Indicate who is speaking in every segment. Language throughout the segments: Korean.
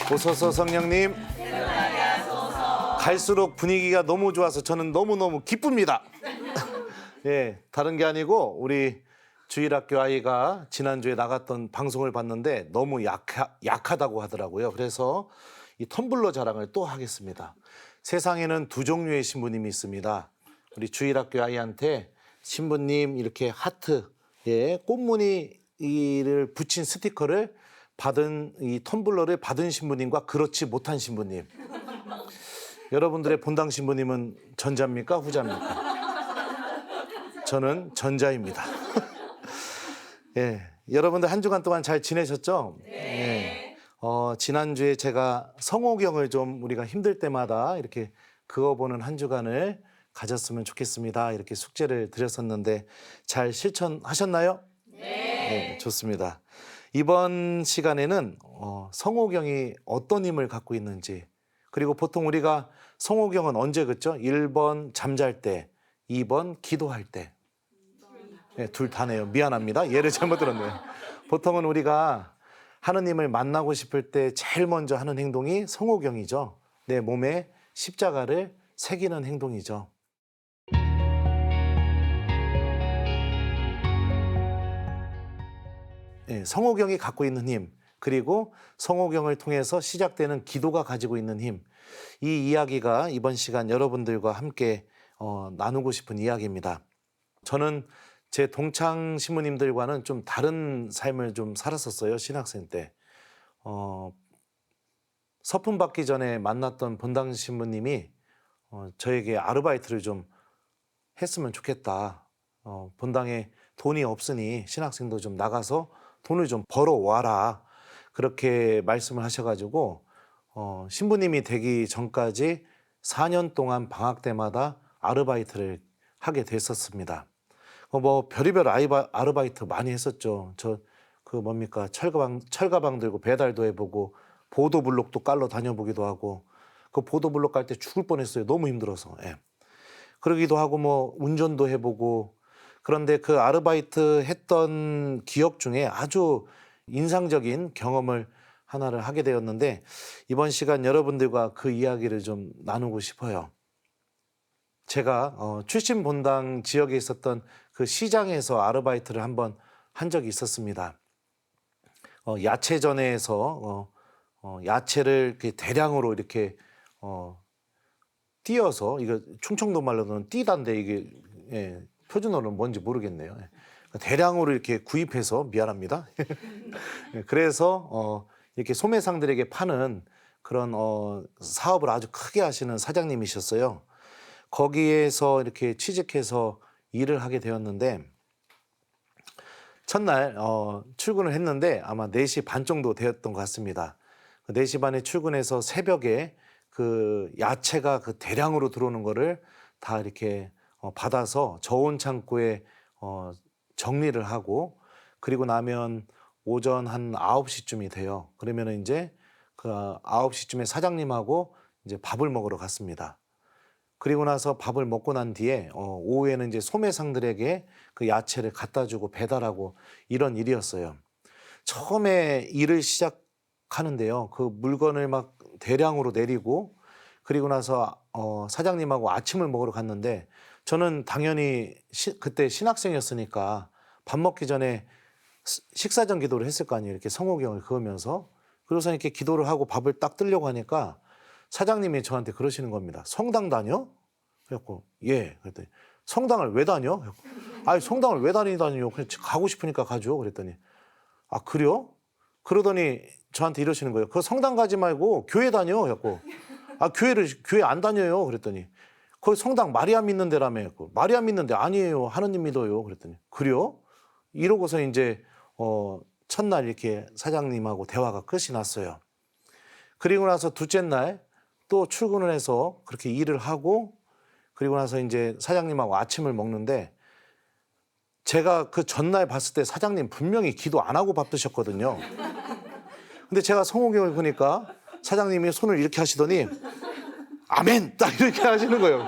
Speaker 1: 오소서 성령님. 갈수록 분위기가 너무 좋아서 저는 너무너무 기쁩니다. 예, 다른 게 아니고 우리 주일학교 아이가 지난주에 나갔던 방송을 봤는데 너무 약하다고 하더라고요. 그래서 이 텀블러 자랑을 또 하겠습니다. 세상에는 두 종류의 신부님이 있습니다. 우리 주일학교 아이한테 신부님 이렇게 하트에 꽃무늬를 붙인 스티커를 받은 이 텀블러를 받은 신부님과 그렇지 못한 신부님. 여러분들의 본당 신부님은 전자입니까? 후자입니까? 저는 전자입니다. 예, 여러분들 한 주간 동안 잘 지내셨죠? 네. 지난주에 제가 성호경을 좀 우리가 힘들 때마다 이렇게 그어보는 한 주간을 가졌으면 좋겠습니다. 이렇게 숙제를 드렸었는데 잘 실천하셨나요? 네, 좋습니다. 이번 시간에는 성호경이 어떤 힘을 갖고 있는지, 그리고 보통 우리가 성호경은 언제 긋죠? 1번 잠잘 때, 2번 기도할 때. 네, 둘 다네요. 미안합니다. 예를 잘못 들었네요. 보통은 우리가 하느님을 만나고 싶을 때 제일 먼저 하는 행동이 성호경이죠. 내 몸에 십자가를 새기는 행동이죠. 네, 성호경이 갖고 있는 힘, 그리고 성호경을 통해서 시작되는 기도가 가지고 있는 힘, 이 이야기가 이번 시간 여러분들과 함께 나누고 싶은 이야기입니다. 저는 제 동창 신부님들과는 좀 다른 삶을 좀 살았었어요. 신학생 때. 서품 받기 전에 만났던 본당 신부님이 저에게 아르바이트를 좀 했으면 좋겠다. 본당에 돈이 없으니 신학생도 좀 나가서 돈을 좀 벌어와라. 그렇게 말씀을 하셔가지고 신부님이 되기 전까지 4년 동안 방학 때마다 아르바이트를 하게 됐었습니다. 뭐 별의별 아르바이트 많이 했었죠. 저 철가방 들고 배달도 해보고 보도블록도 깔러 다녀보기도 하고, 그 보도블록 깔 때 죽을 뻔했어요. 너무 힘들어서. 예. 그러기도 하고 뭐 운전도 해보고. 그런데 그 아르바이트 했던 기억 중에 아주 인상적인 경험을 하나를 하게 되었는데, 이번 시간 여러분들과 그 이야기를 좀 나누고 싶어요. 제가 출신 본당 지역에 있었던 그 시장에서 아르바이트를 한번 한 적이 있었습니다. 야채전에서 야채를 이렇게 대량으로 이렇게 띄어서, 이거 충청도 말로는 띠단데 이게 표준어는 뭔지 모르겠네요. 대량으로 이렇게 구입해서, 미안합니다. 그래서 이렇게 소매상들에게 파는 그런 사업을 아주 크게 하시는 사장님이셨어요. 거기에서 이렇게 취직해서 일을 하게 되었는데, 첫날 출근을 했는데 아마 4시 반 정도 되었던 것 같습니다. 4시 반에 출근해서 새벽에 그 야채가 그 대량으로 들어오는 거를 다 이렇게 받아서 저온 창고에 정리를 하고, 그리고 나면 오전 한 9시쯤이 돼요. 그러면 이제 그 9시쯤에 사장님하고 이제 밥을 먹으러 갔습니다. 그리고 나서 밥을 먹고 난 뒤에 오후에는 이제 소매상들에게 그 야채를 갖다 주고 배달하고 이런 일이었어요. 처음에 일을 시작하는데요. 그 물건을 막 대량으로 내리고, 그리고 나서 사장님하고 아침을 먹으러 갔는데, 저는 당연히 그때 신학생이었으니까 밥 먹기 전에 식사전 기도를 했을 거 아니에요. 이렇게 성호경을 그으면서. 그래서 이렇게 기도를 하고 밥을 딱 뜨려고 하니까 사장님이 저한테 그러시는 겁니다. 성당 다녀? 그래갖고 예. 그랬더니 성당을 왜 다녀? 아니 성당을 왜 다니다니요? 그냥 가고 싶으니까 가죠. 그랬더니 아 그래요? 그러더니 저한테 이러시는 거예요. 그 성당 가지 말고 교회 다녀. 그래갖고 아 교회 안 다녀요. 그랬더니 거기 성당 마리아 믿는 데라며. 그랬고 마리아 믿는 데 아니에요. 하느님 믿어요. 그랬더니 그래요? 이러고서 이제 첫날 이렇게 사장님하고 대화가 끝이 났어요. 그리고 나서 둘째 날 또 출근을 해서 그렇게 일을 하고, 그리고 나서 이제 사장님하고 아침을 먹는데, 제가 그 전날 봤을 때 사장님 분명히 기도 안 하고 밥 드셨거든요. 근데 제가 성호경을 보니까 사장님이 손을 이렇게 하시더니 아멘! 딱 이렇게 하시는 거예요.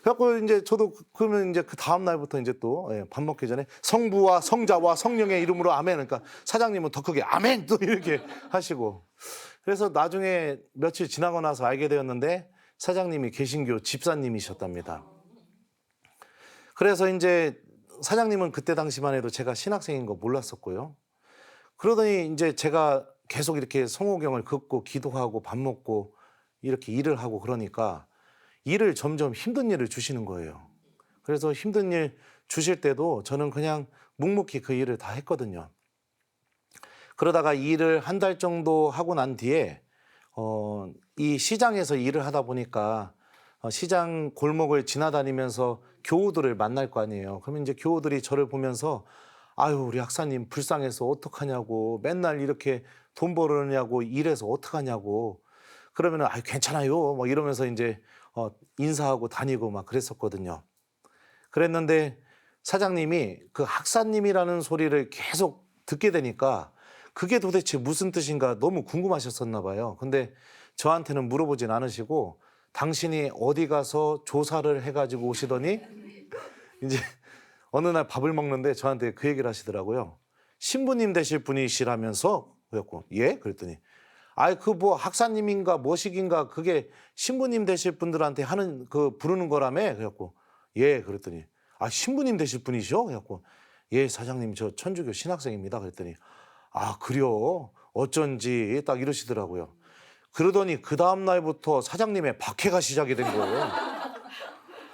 Speaker 1: 그래갖고 이제 저도 그러면 이제 그 다음 날부터 이제 또 밥 먹기 전에 성부와 성자와 성령의 이름으로 아멘. 그러니까 사장님은 더 크게 아멘! 또 이렇게 하시고. 그래서 나중에 며칠 지나고 나서 알게 되었는데 사장님이 개신교 집사님이셨답니다. 그래서 이제 사장님은 그때 당시만 해도 제가 신학생인 거 몰랐었고요. 그러더니 이제 제가 계속 이렇게 성호경을 긋고 기도하고 밥 먹고 이렇게 일을 하고 그러니까 일을 점점 힘든 일을 주시는 거예요. 그래서 힘든 일 주실 때도 저는 그냥 묵묵히 그 일을 다 했거든요. 그러다가 일을 한 달 정도 하고 난 뒤에 이 시장에서 일을 하다 보니까 시장 골목을 지나다니면서 교우들을 만날 거 아니에요. 그러면 이제 교우들이 저를 보면서 아유, 우리 학사님 불쌍해서 어떡하냐고, 맨날 이렇게 돈 벌으냐고, 일해서 어떡하냐고. 그러면은 아, 괜찮아요 뭐 이러면서 이제 인사하고 다니고 막 그랬었거든요. 그랬는데 사장님이 그 학사님이라는 소리를 계속 듣게 되니까 그게 도대체 무슨 뜻인가 너무 궁금하셨었나 봐요. 근데 저한테는 물어보진 않으시고 당신이 어디 가서 조사를 해가지고 오시더니 이제 어느 날 밥을 먹는데 저한테 그 얘기를 하시더라고요. 신부님 되실 분이시라면서 그랬고 예? 그랬더니 아이 그 뭐 학사님인가 뭐식인가 그게 신부님 되실 분들한테 하는 그 부르는 거라며 그랬고 예 그랬더니 아 신부님 되실 분이시오? 그랬고 예 사장님 저 천주교 신학생입니다 그랬더니 아 그래요? 어쩐지 딱 이러시더라고요. 그러더니 그 다음 날부터 사장님의 박해가 시작이 된 거예요.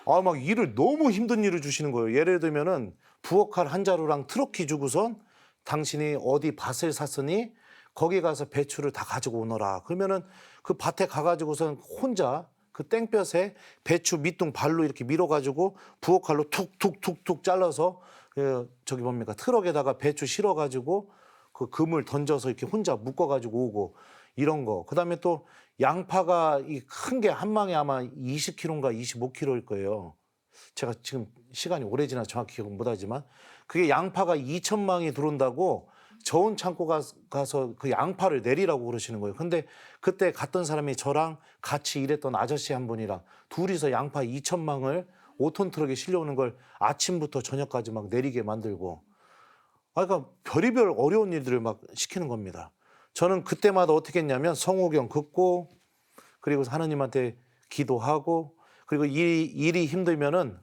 Speaker 1: 아 막 일을 너무 힘든 일을 주시는 거예요. 예를 들면은 부엌칼 한 자루랑 트로키 주고선 당신이 어디 밭을 샀으니 거기 가서 배추를 다 가지고 오너라. 그러면은 그 밭에 가가지고선 혼자 그 땡볕에 배추 밑둥 발로 이렇게 밀어가지고 부엌칼로 툭툭툭툭 잘라서 저기 뭡니까 트럭에다가 배추 실어가지고 그 금을 던져서 이렇게 혼자 묶어가지고 오고 이런 거. 그다음에 또 양파가 이 큰 게 한 망에 아마 20kg인가 25kg일 거예요. 제가 지금 시간이 오래 지나 정확히 기억 못하지만 그게 양파가 2,000망이 들어온다고 저온 창고 가서 그 양파를 내리라고 그러시는 거예요. 근데 그때 갔던 사람이 저랑 같이 일했던 아저씨 한 분이랑 둘이서 양파 2,000망을 5톤 트럭에 실려오는 걸 아침부터 저녁까지 막 내리게 만들고 그러니까 별의별 어려운 일들을 막 시키는 겁니다. 저는 그때마다 어떻게 했냐면 성호경 긋고 그리고 하느님한테 기도하고 그리고 일이 힘들면은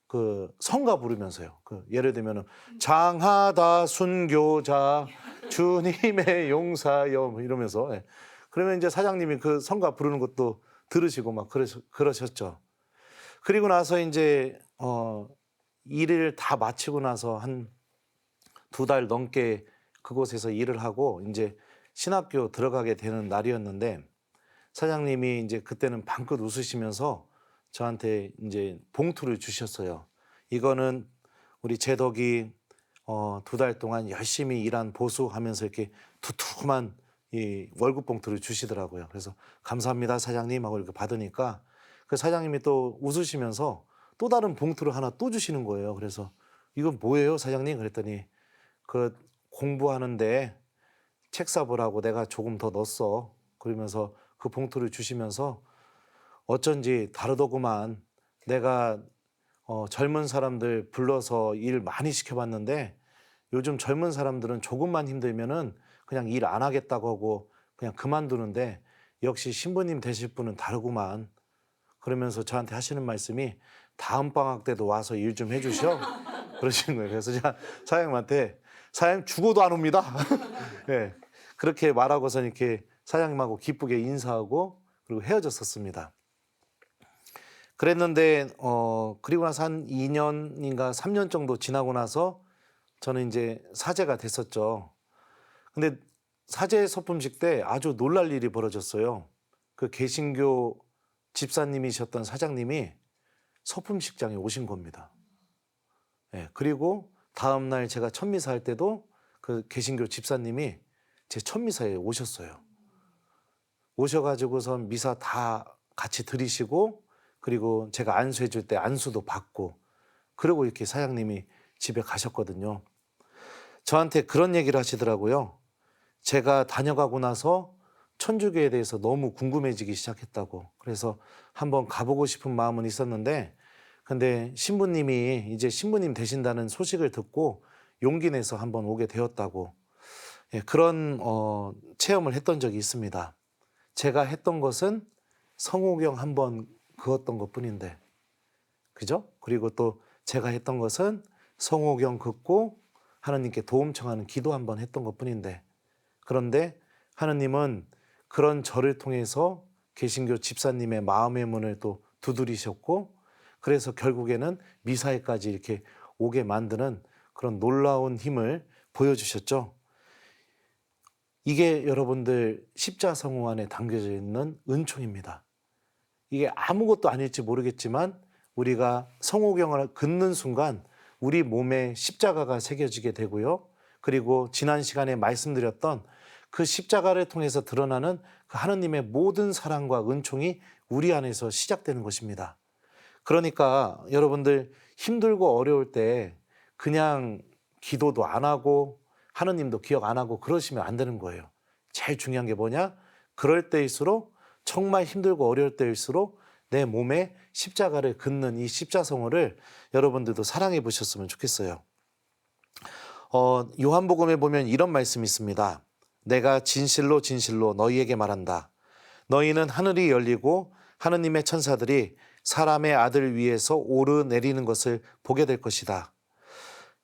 Speaker 1: 그 성가 부르면서요. 그 예를 들면은 장하다 순교자 주님의 용사여 뭐 이러면서 예. 그러면 이제 사장님이 그 성가 부르는 것도 들으시고 막 그러셨죠. 그리고 나서 이제 일을 다 마치고 나서 한 2달 넘게 그곳에서 일을 하고 이제 신학교 들어가게 되는 날이었는데 사장님이 이제 그때는 방긋 웃으시면서 저한테 이제 봉투를 주셨어요. 이거는 우리 제덕이 2달 동안 열심히 일한 보수하면서 이렇게 두툼한 이 월급 봉투를 주시더라고요. 그래서 감사합니다 사장님 하고 이렇게 받으니까 그 사장님이 또 웃으시면서 또 다른 봉투를 하나 또 주시는 거예요. 그래서 이건 뭐예요 사장님? 그랬더니 그 공부하는데 책 사보라고 내가 조금 더 넣었어. 그러면서 그 봉투를 주시면서 어쩐지 다르더구만. 내가 젊은 사람들 불러서 일 많이 시켜봤는데 요즘 젊은 사람들은 조금만 힘들면은 그냥 일 안 하겠다고 하고 그냥 그만두는데 역시 신부님 되실 분은 다르구만. 그러면서 저한테 하시는 말씀이 다음 방학 때도 와서 일 좀 해주셔. 그러시는 거예요. 그래서 제가 사장님한테 사장님 죽어도 안 옵니다. 네, 그렇게 말하고서 이렇게 사장님하고 기쁘게 인사하고 그리고 헤어졌었습니다. 그랬는데 그리고 나서 한 2년인가 3년 정도 지나고 나서 저는 이제 사제가 됐었죠. 근데 사제 서품식 때 아주 놀랄 일이 벌어졌어요. 그 개신교 집사님이셨던 사장님이 서품식장에 오신 겁니다. 네, 그리고 다음 날 제가 천미사 할 때도 그 개신교 집사님이 제 천미사에 오셨어요. 오셔가지고서 미사 다 같이 드리시고 그리고 제가 안수해 줄 때 안수도 받고 그러고 이렇게 사장님이 집에 가셨거든요. 저한테 그런 얘기를 하시더라고요. 제가 다녀가고 나서 천주교에 대해서 너무 궁금해지기 시작했다고. 그래서 한번 가보고 싶은 마음은 있었는데 근데 신부님이 이제 신부님 되신다는 소식을 듣고 용기 내서 한번 오게 되었다고. 예, 그런 체험을 했던 적이 있습니다. 제가 했던 것은 성호경 한 번 그었던 것뿐인데, 그죠? 그리고 또 제가 했던 것은 성호경 긋고 하나님께 도움 청하는 기도 한 번 했던 것뿐인데, 그런데 하나님은 그런 저를 통해서 개신교 집사님의 마음의 문을 또 두드리셨고, 그래서 결국에는 미사에까지 이렇게 오게 만드는 그런 놀라운 힘을 보여주셨죠. 이게 여러분들 십자성호 안에 담겨져 있는 은총입니다. 이게 아무것도 아닐지 모르겠지만 우리가 성호경을 긋는 순간 우리 몸에 십자가가 새겨지게 되고요. 그리고 지난 시간에 말씀드렸던 그 십자가를 통해서 드러나는 그 하느님의 모든 사랑과 은총이 우리 안에서 시작되는 것입니다. 그러니까 여러분들 힘들고 어려울 때 그냥 기도도 안 하고 하느님도 기억 안 하고 그러시면 안 되는 거예요. 제일 중요한 게 뭐냐? 그럴 때일수록, 정말 힘들고 어려울 때일수록 내 몸에 십자가를 긋는 이 십자성호를 여러분들도 사랑해 보셨으면 좋겠어요. 요한복음에 보면 이런 말씀이 있습니다. 내가 진실로 진실로 너희에게 말한다. 너희는 하늘이 열리고 하느님의 천사들이 사람의 아들 위에서 오르내리는 것을 보게 될 것이다.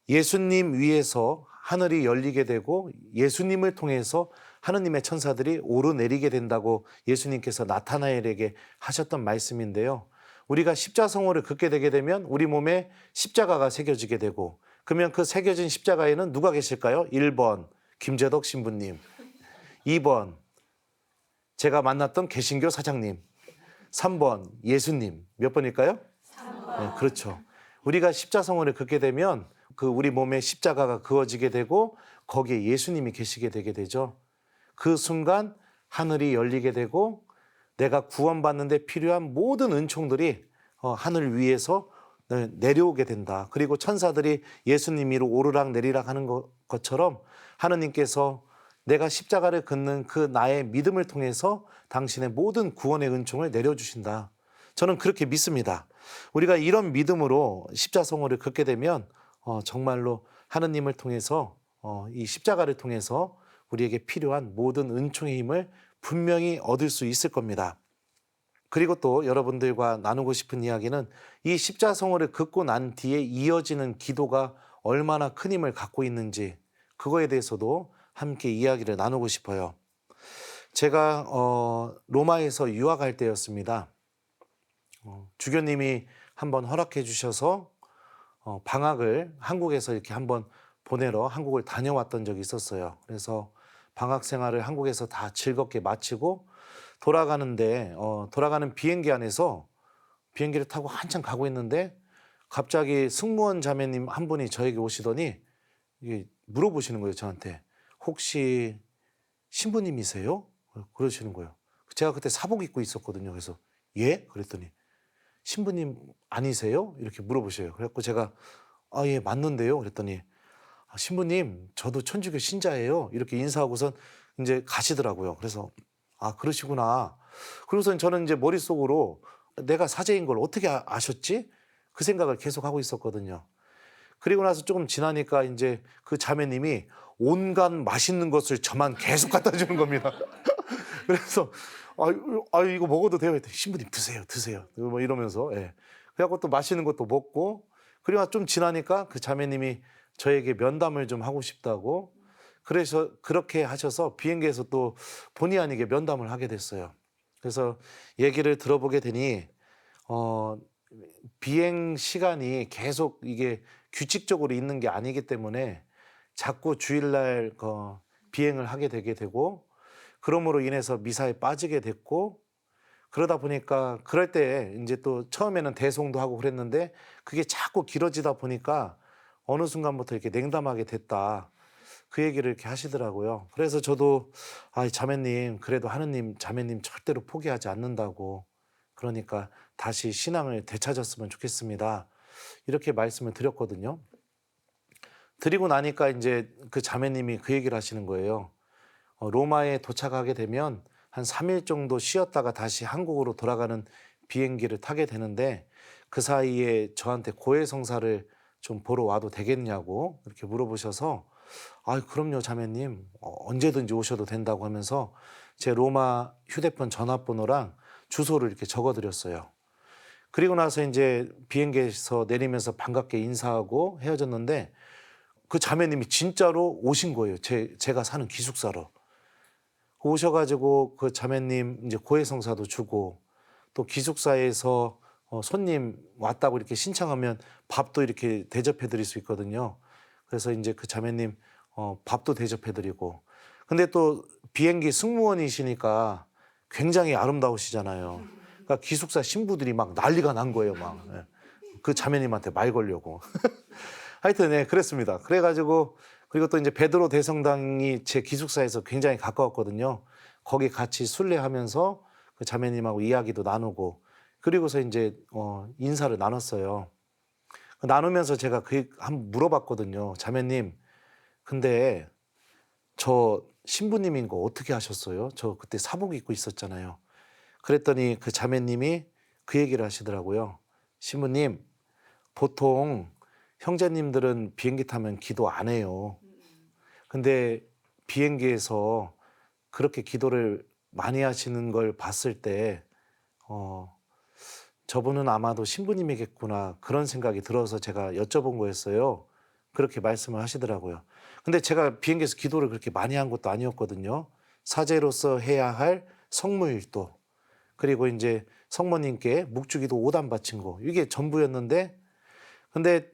Speaker 1: 예수님 위에서 하늘이 열리게 되고 예수님을 통해서 하느님의 천사들이 오르내리게 된다고 예수님께서 나타나엘에게 하셨던 말씀인데요. 우리가 십자성호를 긋게 되게 되면 우리 몸에 십자가가 새겨지게 되고, 그러면 그 새겨진 십자가에는 누가 계실까요? 1번 김재덕 신부님, 2번 제가 만났던 개신교 사장님, 3번 예수님. 몇 번일까요? 3번. 네, 그렇죠. 우리가 십자성호를 긋게 되면 그 우리 몸에 십자가가 그어지게 되고 거기에 예수님이 계시게 되게 되죠. 그 순간 하늘이 열리게 되고 내가 구원받는 데 필요한 모든 은총들이 하늘 위에서 내려오게 된다. 그리고 천사들이 예수님 위로 오르락 내리락 하는 것처럼 하느님께서 내가 십자가를 긋는 그 나의 믿음을 통해서 당신의 모든 구원의 은총을 내려주신다. 저는 그렇게 믿습니다. 우리가 이런 믿음으로 십자성호를 긋게 되면 정말로 하느님을 통해서 이 십자가를 통해서 우리에게 필요한 모든 은총의 힘을 분명히 얻을 수 있을 겁니다. 그리고 또 여러분들과 나누고 싶은 이야기는 이 십자성호를 긋고 난 뒤에 이어지는 기도가 얼마나 큰 힘을 갖고 있는지, 그거에 대해서도 함께 이야기를 나누고 싶어요. 제가 로마에서 유학할 때였습니다. 주교님이 한번 허락해 주셔서 방학을 한국에서 이렇게 한번 보내러 한국을 다녀왔던 적이 있었어요. 그래서 방학 생활을 한국에서 다 즐겁게 마치고 돌아가는데 돌아가는 비행기 안에서 비행기를 타고 한참 가고 있는데 갑자기 승무원 자매님 한 분이 저에게 오시더니 이게 물어보시는 거예요, 저한테. 혹시 신부님이세요? 그러시는 거예요. 제가 그때 사복 입고 있었거든요. 그래서 예? 그랬더니 신부님 아니세요? 이렇게 물어보셔요. 그래갖고 제가 예, 맞는데요. 그랬더니 신부님, 저도 천주교 신자예요. 이렇게 인사하고선 이제 가시더라고요. 그래서 그러시구나. 그러고선 저는 이제 머릿속으로 내가 사제인 걸 어떻게 아셨지? 그 생각을 계속 하고 있었거든요. 그리고 나서 조금 지나니까 이제 그 자매님이 온갖 맛있는 것을 저만 계속 갖다 주는 겁니다. 그래서 이거 먹어도 돼요? 했더니 신부님 드세요. 뭐 이러면서 예. 그래갖고 또 맛있는 것도 먹고, 그리고 좀 지나니까 그 자매님이 저에게 면담을 좀 하고 싶다고, 그래서 그렇게 하셔서 비행기에서 또 본의 아니게 면담을 하게 됐어요. 그래서 얘기를 들어보게 되니 비행 시간이 계속 이게 규칙적으로 있는 게 아니기 때문에 자꾸 주일날 비행을 하게 되게 되고, 그러므로 인해서 미사에 빠지게 됐고, 그러다 보니까 그럴 때 이제 또 처음에는 대송도 하고 그랬는데 그게 자꾸 길어지다 보니까 어느 순간부터 이렇게 냉담하게 됐다. 그 얘기를 이렇게 하시더라고요. 그래서 저도 자매님, 그래도 하느님 자매님 절대로 포기하지 않는다고, 그러니까 다시 신앙을 되찾았으면 좋겠습니다. 이렇게 말씀을 드렸거든요. 드리고 나니까 이제 그 자매님이 그 얘기를 하시는 거예요. 로마에 도착하게 되면 한 3일 정도 쉬었다가 다시 한국으로 돌아가는 비행기를 타게 되는데 그 사이에 저한테 고해성사를 좀 보러 와도 되겠냐고 이렇게 물어보셔서 아, 그럼요, 자매님. 언제든지 오셔도 된다고 하면서 제 로마 휴대폰 전화번호랑 주소를 이렇게 적어드렸어요. 그리고 나서 이제 비행기에서 내리면서 반갑게 인사하고 헤어졌는데 그 자매님이 진짜로 오신 거예요. 제가 사는 기숙사로. 오셔가지고 그 자매님 이제 고해성사도 주고 또 기숙사에서 손님 왔다고 이렇게 신청하면 밥도 이렇게 대접해 드릴 수 있거든요. 그래서 이제 그 자매님 밥도 대접해 드리고. 근데 또 비행기 승무원이시니까 굉장히 아름다우시잖아요. 그러니까 기숙사 신부들이 막 난리가 난 거예요, 막. 예. 그 자매님한테 말 걸려고. 하여튼 네, 그랬습니다. 그래가지고 그리고 또 이제 베드로 대성당이 제 기숙사에서 굉장히 가까웠거든요. 거기 같이 순례하면서 그 자매님하고 이야기도 나누고 그리고서 이제 인사를 나눴어요. 나누면서 제가 한번 물어봤거든요. 자매님, 근데 저 신부님인 거 어떻게 하셨어요? 저 그때 사복 입고 있었잖아요. 그랬더니 그 자매님이 그 얘기를 하시더라고요. 신부님, 보통 형제님들은 비행기 타면 기도 안 해요. 근데 비행기에서 그렇게 기도를 많이 하시는 걸 봤을 때 저분은 아마도 신부님이겠구나 그런 생각이 들어서 제가 여쭤본 거였어요. 그렇게 말씀을 하시더라고요. 근데 제가 비행기에서 기도를 그렇게 많이 한 것도 아니었거든요. 사제로서 해야 할 성무일도 그리고 이제 성모님께 묵주기도 5단 바친 거 이게 전부였는데 근데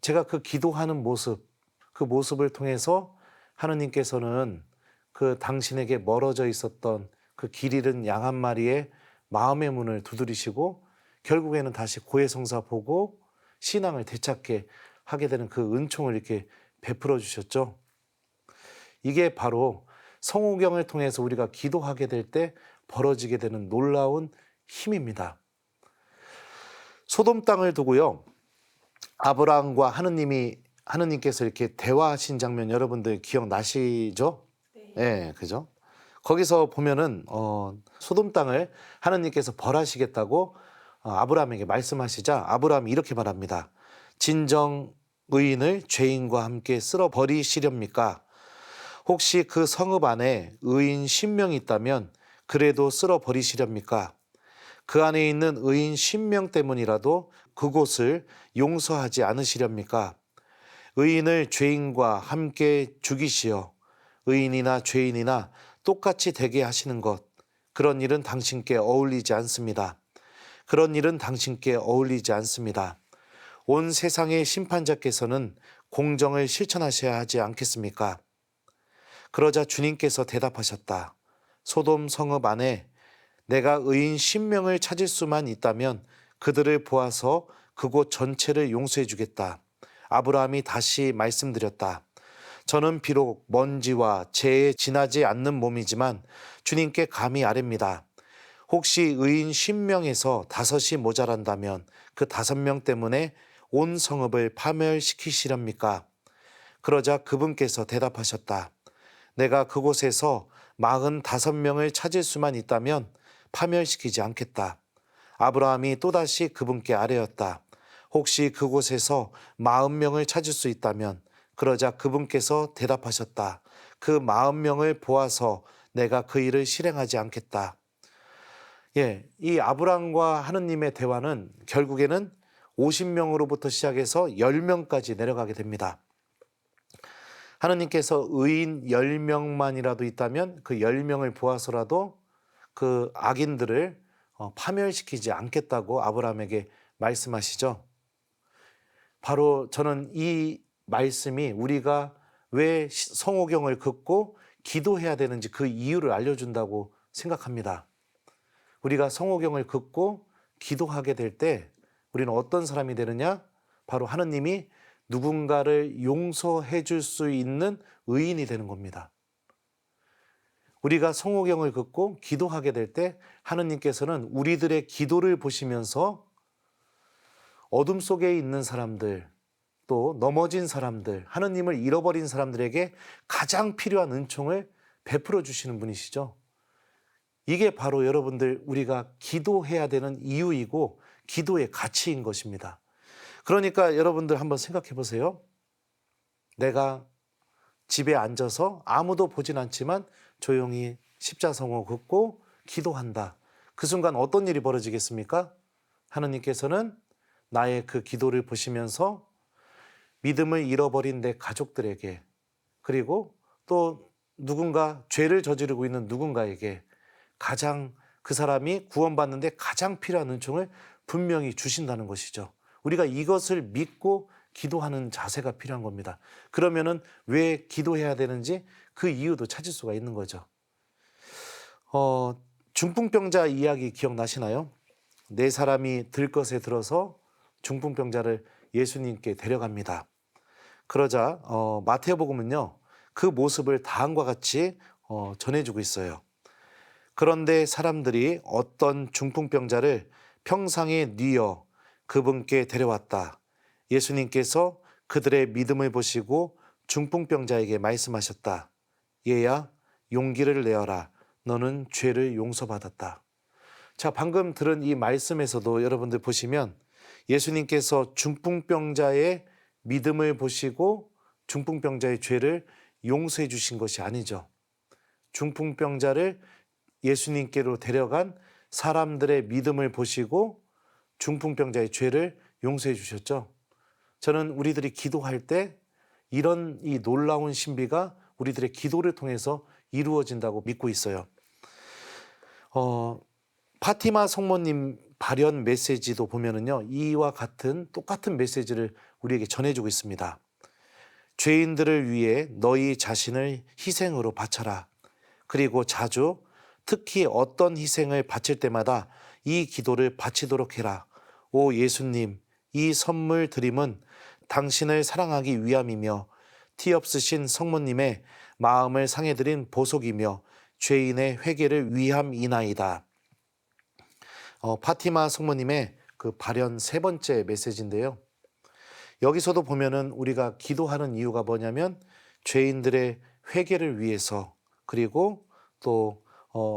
Speaker 1: 제가 그 기도하는 모습 그 모습을 통해서 하느님께서는 그 당신에게 멀어져 있었던 그 길 잃은 양 한 마리의 마음의 문을 두드리시고 결국에는 다시 고해성사 보고 신앙을 되찾게 하게 되는 그 은총을 이렇게 베풀어 주셨죠. 이게 바로 성호경을 통해서 우리가 기도하게 될 때 벌어지게 되는 놀라운 힘입니다. 소돔 땅을 두고요. 아브라함과 하느님께서 이렇게 대화하신 장면 여러분들 기억나시죠? 네, 그죠? 거기서 보면은 소돔 땅을 하느님께서 벌하시겠다고 아브라함에게 말씀하시자 아브라함이 이렇게 말합니다. 진정 의인을 죄인과 함께 쓸어 버리시렵니까? 혹시 그 성읍 안에 의인 10명이 있다면 그래도 쓸어 버리시렵니까? 그 안에 있는 의인 10명 때문이라도 그곳을 용서하지 않으시렵니까? 의인을 죄인과 함께 죽이시어 의인이나 죄인이나 똑같이 되게 하시는 것, 그런 일은 당신께 어울리지 않습니다. 그런 일은 당신께 어울리지 않습니다. 온 세상의 심판자께서는 공정을 실천하셔야 하지 않겠습니까? 그러자 주님께서 대답하셨다. 소돔 성읍 안에 내가 의인 10명을 찾을 수만 있다면 그들을 보아서 그곳 전체를 용서해 주겠다. 아브라함이 다시 말씀드렸다. 저는 비록 먼지와 재에 지나지 않는 몸이지만 주님께 감히 아뢰입니다. 혹시 의인 10명에서 5이 모자란다면 그 5명 때문에 온 성읍을 파멸시키시렵니까? 그러자 그분께서 대답하셨다. 내가 그곳에서 45명을 찾을 수만 있다면 파멸시키지 않겠다. 아브라함이 또다시 그분께 아뢰었다. 혹시 그곳에서 40명을 찾을 수 있다면 그러자 그분께서 대답하셨다. 그 40명을 보아서 내가 그 일을 실행하지 않겠다. 예, 이 아브라함과 하느님의 대화는 결국에는 50명으로부터 시작해서 10명까지 내려가게 됩니다. 하느님께서 의인 10명만이라도 있다면 그 10명을 보아서라도 그 악인들을 파멸시키지 않겠다고 아브라함에게 말씀하시죠. 바로 저는 이 말씀이 우리가 왜 성호경을 긋고 기도해야 되는지 그 이유를 알려준다고 생각합니다. 우리가 성호경을 긋고 기도하게 될 때 우리는 어떤 사람이 되느냐? 바로 하느님이 누군가를 용서해 줄 수 있는 의인이 되는 겁니다. 우리가 성호경을 긋고 기도하게 될 때 하느님께서는 우리들의 기도를 보시면서 어둠 속에 있는 사람들, 또 넘어진 사람들, 하느님을 잃어버린 사람들에게 가장 필요한 은총을 베풀어 주시는 분이시죠. 이게 바로 여러분들 우리가 기도해야 되는 이유이고 기도의 가치인 것입니다. 그러니까 여러분들 한번 생각해 보세요. 내가 집에 앉아서 아무도 보진 않지만 조용히 십자성호 긋고 기도한다. 그 순간 어떤 일이 벌어지겠습니까? 하느님께서는 나의 그 기도를 보시면서 믿음을 잃어버린 내 가족들에게, 그리고 또 누군가 죄를 저지르고 있는 누군가에게 가장 그 사람이 구원받는데 가장 필요한 은총을 분명히 주신다는 것이죠. 우리가 이것을 믿고 기도하는 자세가 필요한 겁니다. 그러면은 왜 기도해야 되는지 그 이유도 찾을 수가 있는 거죠. 중풍병자 이야기 기억나시나요? 네 사람이 들것에 들어서 중풍병자를 예수님께 데려갑니다. 그러자 마태복음은요, 그 모습을 다음과 같이 전해주고 있어요. 그런데 사람들이 어떤 중풍병자를 평상에 뉘어 그분께 데려왔다. 예수님께서 그들의 믿음을 보시고 중풍병자에게 말씀하셨다. 얘야, 용기를 내어라. 너는 죄를 용서받았다. 자, 방금 들은 이 말씀에서도 여러분들 보시면 예수님께서 중풍병자의 믿음을 보시고 중풍병자의 죄를 용서해 주신 것이 아니죠. 중풍병자를 예수님께로 데려간 사람들의 믿음을 보시고 중풍병자의 죄를 용서해 주셨죠. 저는 우리들이 기도할 때 이런 이 놀라운 신비가 우리들의 기도를 통해서 이루어진다고 믿고 있어요. 파티마 성모님 발연 메시지도 보면은요, 이와 같은 똑같은 메시지를 우리에게 전해주고 있습니다. 죄인들을 위해 너희 자신을 희생으로 바쳐라. 그리고 자주 특히 어떤 희생을 바칠 때마다 이 기도를 바치도록 해라. 오 예수님, 이 선물 드림은 당신을 사랑하기 위함이며 티 없으신 성모님의 마음을 상해드린 보속이며 죄인의 회개를 위함이나이다. 파티마 성모님의 그 발연 세 번째 메시지인데요. 여기서도 보면은 우리가 기도하는 이유가 뭐냐면 죄인들의 회개를 위해서, 그리고 또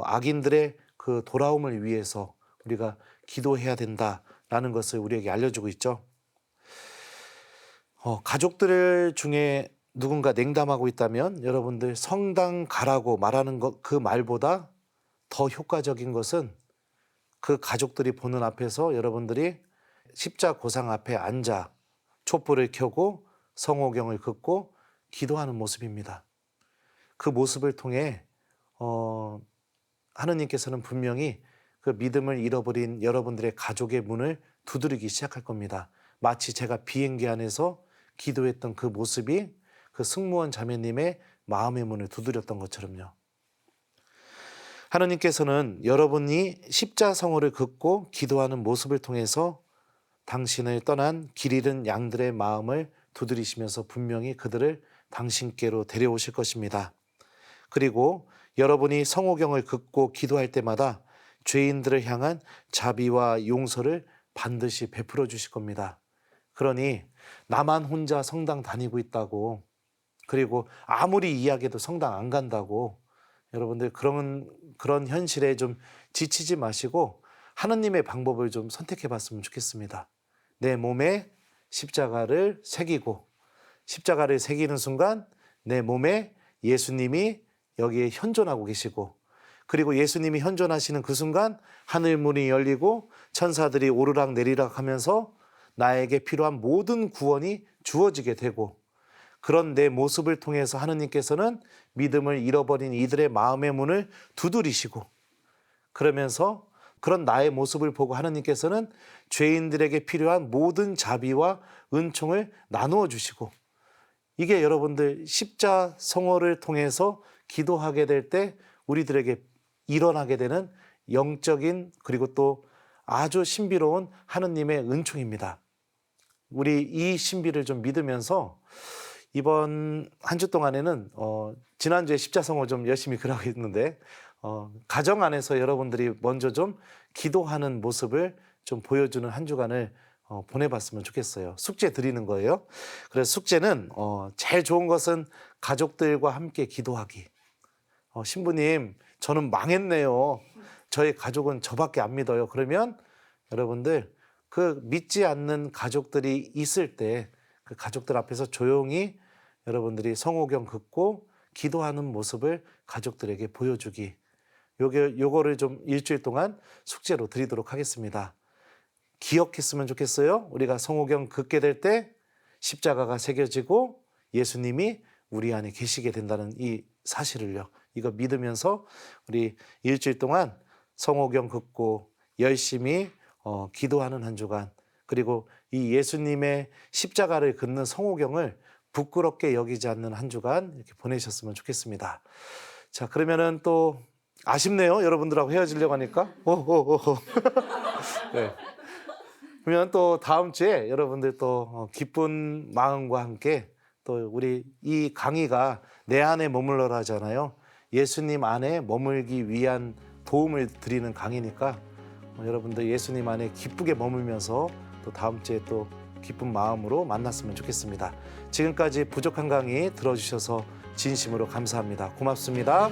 Speaker 1: 악인들의 그 돌아옴을 위해서 우리가 기도해야 된다라는 것을 우리에게 알려주고 있죠. 가족들 중에 누군가 냉담하고 있다면 여러분들 성당 가라고 말하는 것, 그 말보다 더 효과적인 것은 그 가족들이 보는 앞에서 여러분들이 십자고상 앞에 앉아 촛불을 켜고 성호경을 긋고 기도하는 모습입니다. 그 모습을 통해 하느님께서는 분명히 그 믿음을 잃어버린 여러분들의 가족의 문을 두드리기 시작할 겁니다. 마치 제가 비행기 안에서 기도했던 그 모습이 그 승무원 자매님의 마음의 문을 두드렸던 것처럼요. 하느님께서는 여러분이 십자성호를 긋고 기도하는 모습을 통해서 당신을 떠난 길 잃은 양들의 마음을 두드리시면서 분명히 그들을 당신께로 데려오실 것입니다. 그리고 여러분이 성호경을 긋고 기도할 때마다 죄인들을 향한 자비와 용서를 반드시 베풀어 주실 겁니다. 그러니 나만 혼자 성당 다니고 있다고, 그리고 아무리 이야기해도 성당 안 간다고 여러분들 그런 현실에 좀 지치지 마시고 하느님의 방법을 좀 선택해 봤으면 좋겠습니다. 내 몸에 십자가를 새기고, 십자가를 새기는 순간 내 몸에 예수님이 여기에 현존하고 계시고, 그리고 예수님이 현존하시는 그 순간 하늘 문이 열리고 천사들이 오르락 내리락 하면서 나에게 필요한 모든 구원이 주어지게 되고, 그런 내 모습을 통해서 하느님께서는 믿음을 잃어버린 이들의 마음의 문을 두드리시고, 그러면서 그런 나의 모습을 보고 하느님께서는 죄인들에게 필요한 모든 자비와 은총을 나누어 주시고, 이게 여러분들 십자성호를 통해서 기도하게 될 때 우리들에게 일어나게 되는 영적인, 그리고 또 아주 신비로운 하느님의 은총입니다. 우리 이 신비를 좀 믿으면서 이번 한 주 동안에는 지난주에 십자성호 좀 열심히 글하고 있는데 가정 안에서 여러분들이 먼저 좀 기도하는 모습을 좀 보여주는 한 주간을 보내봤으면 좋겠어요. 숙제 드리는 거예요. 그래서 숙제는 제일 좋은 것은 가족들과 함께 기도하기. 신부님, 저는 망했네요. 저희 가족은 저밖에 안 믿어요. 그러면 여러분들 그 믿지 않는 가족들이 있을 때 그 가족들 앞에서 조용히 여러분들이 성호경 긋고 기도하는 모습을 가족들에게 보여주기. 요거를 좀 일주일 동안 숙제로 드리도록 하겠습니다. 기억했으면 좋겠어요. 우리가 성호경 긋게 될 때 십자가가 새겨지고 예수님이 우리 안에 계시게 된다는 이 사실을요. 이거 믿으면서 우리 일주일 동안 성호경 긋고 열심히 기도하는 한 주간, 그리고 이 예수님의 십자가를 긋는 성호경을 부끄럽게 여기지 않는 한 주간 이렇게 보내셨으면 좋겠습니다. 자, 그러면은 또 아쉽네요. 여러분들하고 헤어지려고 하니까. 네. 그러면 또 다음 주에 여러분들 또 기쁜 마음과 함께 또 우리 이 강의가 내 안에 머물러라 하잖아요. 예수님 안에 머물기 위한 도움을 드리는 강의니까 여러분들 예수님 안에 기쁘게 머물면서 또 다음 주에 또 기쁜 마음으로 만났으면 좋겠습니다. 지금까지 부족한 강의 들어주셔서 진심으로 감사합니다. 고맙습니다.